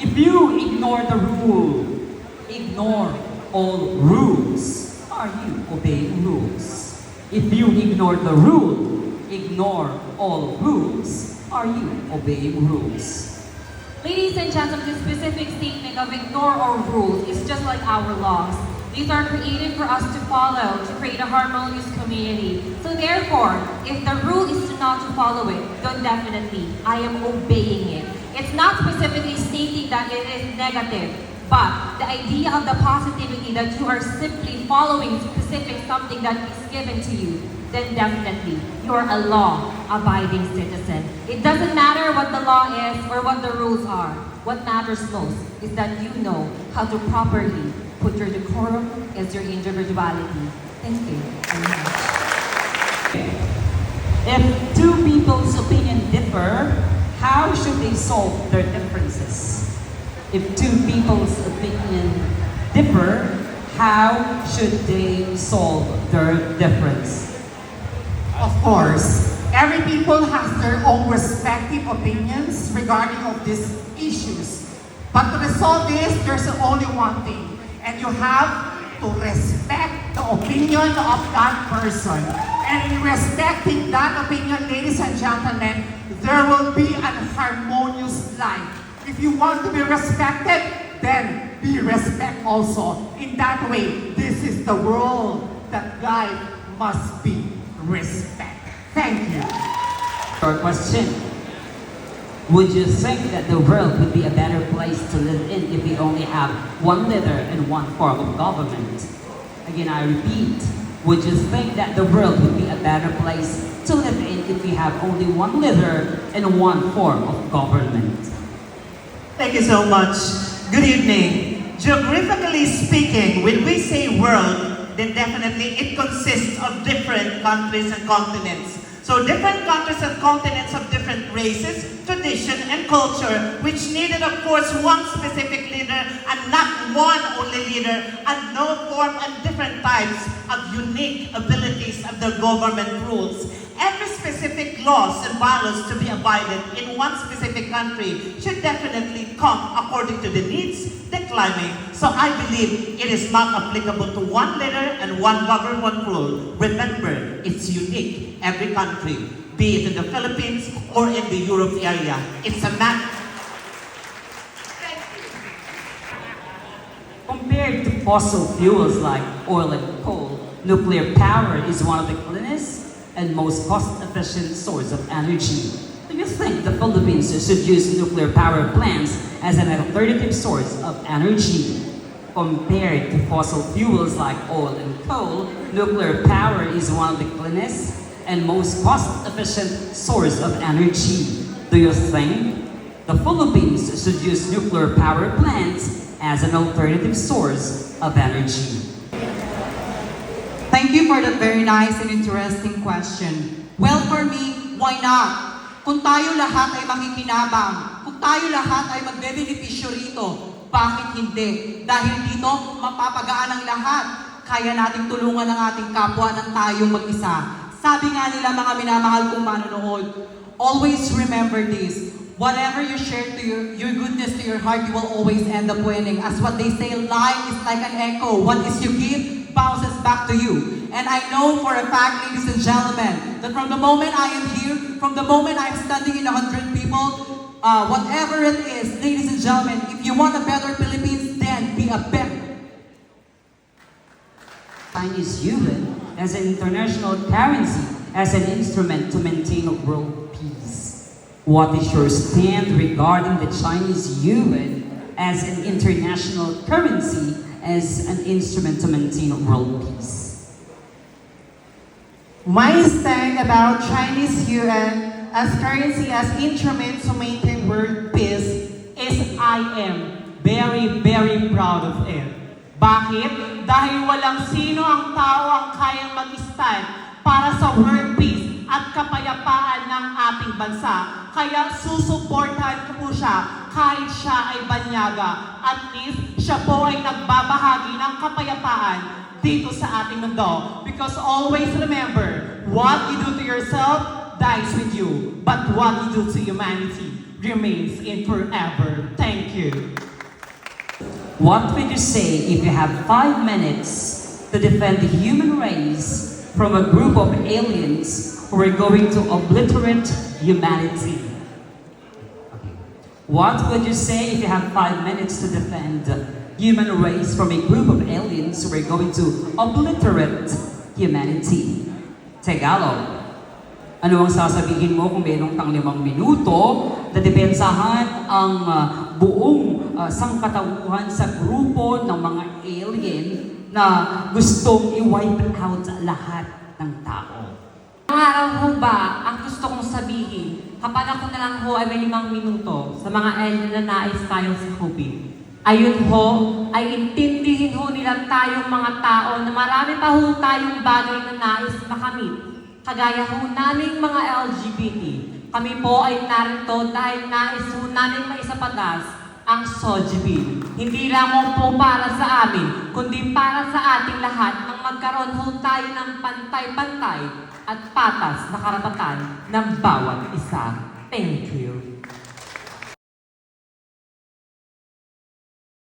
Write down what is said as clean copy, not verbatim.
If you ignore the rule, ignore all rules, are you obeying rules? If you ignore the rule, ignore all rules, are you obeying rules? Ladies and gentlemen, this specific statement of ignore all rules is just like our laws. These are created for us to follow, to create a harmonious community. So therefore, if the rule is not to follow it, then definitely I am obeying it. It's not specifically stating that it is negative, but the idea of the positivity that you are simply following specific something that is given to you, then definitely you're a law-abiding citizen. It doesn't matter what the law is or what the rules are. What matters most is that you know how to properly put your decorum as your individuality. Thank you very much. If two people's opinion differ, how should they solve their differences? If two people's opinion differ, how should they solve their difference? Of course, every people has their own respective opinions regarding of these issues. But to resolve this, there's only one thing, and you have to respect the opinion of that person. And in respecting that opinion, ladies and gentlemen, there will be an harmonious life. If you want to be respected, then be respect also. In that way, this is the world that life must be respect. Thank you. Short question. Would you think that the world would be a better place to live in if we only have one leader and one form of government? Again, I repeat, would you think that the world would be a better place to live in if we have only one leader and one form of government? Thank you so much. Good evening. Geographically speaking, when we say world, then definitely it consists of different countries and continents. So different countries and continents have different races, tradition, and culture, which needed, of course, one specific leader and not one only leader, and no form and different types of unique abilities of the government rules. Every specific laws and bylaws to be abided in one specific country should definitely come according to the needs, the climate. So I believe it is not applicable to one leader and one government rule. Remember, it's unique, every country, be it in the Philippines or in the Europe area. It's a matter. Compared to fossil fuels like oil and coal, nuclear power is one of the cleanest and most cost-efficient source of energy. Do you think the Philippines should use nuclear power plants as an alternative source of energy? Compared to fossil fuels like oil and coal, nuclear power is one of the cleanest and most cost-efficient source of energy. Do you think the Philippines should use nuclear power plants as an alternative source of energy? Thank you for that very nice and interesting question. Well, for me, why not? Kung tayo lahat ay makikinabang, kung tayo lahat ay magbebenepisyo rito, bakit hindi? Dahil dito, mapapagaan ang lahat. Kaya nating tulungan ang ating kapwa ng tayong mag-isa. Sabi nga nila, mga minamahal kong manonood, always remember this. Whatever you share to your goodness to your heart, you will always end up winning. As what they say, life is like an echo. What is you give bounces back to you. And I know for a fact, ladies and gentlemen, that from the moment I am here, from the moment I'm standing in 100 people, whatever it is, ladies and gentlemen, if you want a better Philippines, then be a better. Chinese yuan as an international currency, as an instrument to maintain world peace. What is your stand regarding the Chinese yuan as an international currency, as an instrument to maintain world peace? My stand about Chinese yuan as currency as instrument to maintain world peace is I am very, very proud of it. Bakit? Dahil walang sino ang tao ang kayang mag-stand para sa world peace at kapayapaan ng ating bansa. Kaya susuportahan ko po siya kahit siya ay banyaga. At least, siya po ay nagbabahagi ng kapayapaan dito sa ating mundo. Because always remember, what you do to yourself dies with you. But what you do to humanity remains in forever. Thank you. What would you say if you have 5 minutes to defend the human race from a group of aliens who are going to obliterate humanity? What would you say if you have 5 minutes to defend the human race from a group of aliens who are going to obliterate humanity? Tagalog. Ano ang sasabihin mo kung meron kang 5 minuto na depensahan ang buong sangkatauhan sa grupo ng mga alien na gustong i-wipe out lahat ng tao? Ang araw ho ba, ang gusto kong sabihin, kapag ako na lang ho ay may 5 minuto sa mga alien na nais tayong sakupin, ayun ho, ay intindihin ho nila tayong mga tao na marami pa ho tayong bagay na nais makamit. Kagaya ho naming mga LGBT, kami po ay narito dahil nais ho namin maisapatas ang SOGB. Hindi lamang po para sa amin, kundi para sa ating lahat nang magkaroon ho tayo ng pantay-pantay at patas na karapatan ng bawat isa. Thank you.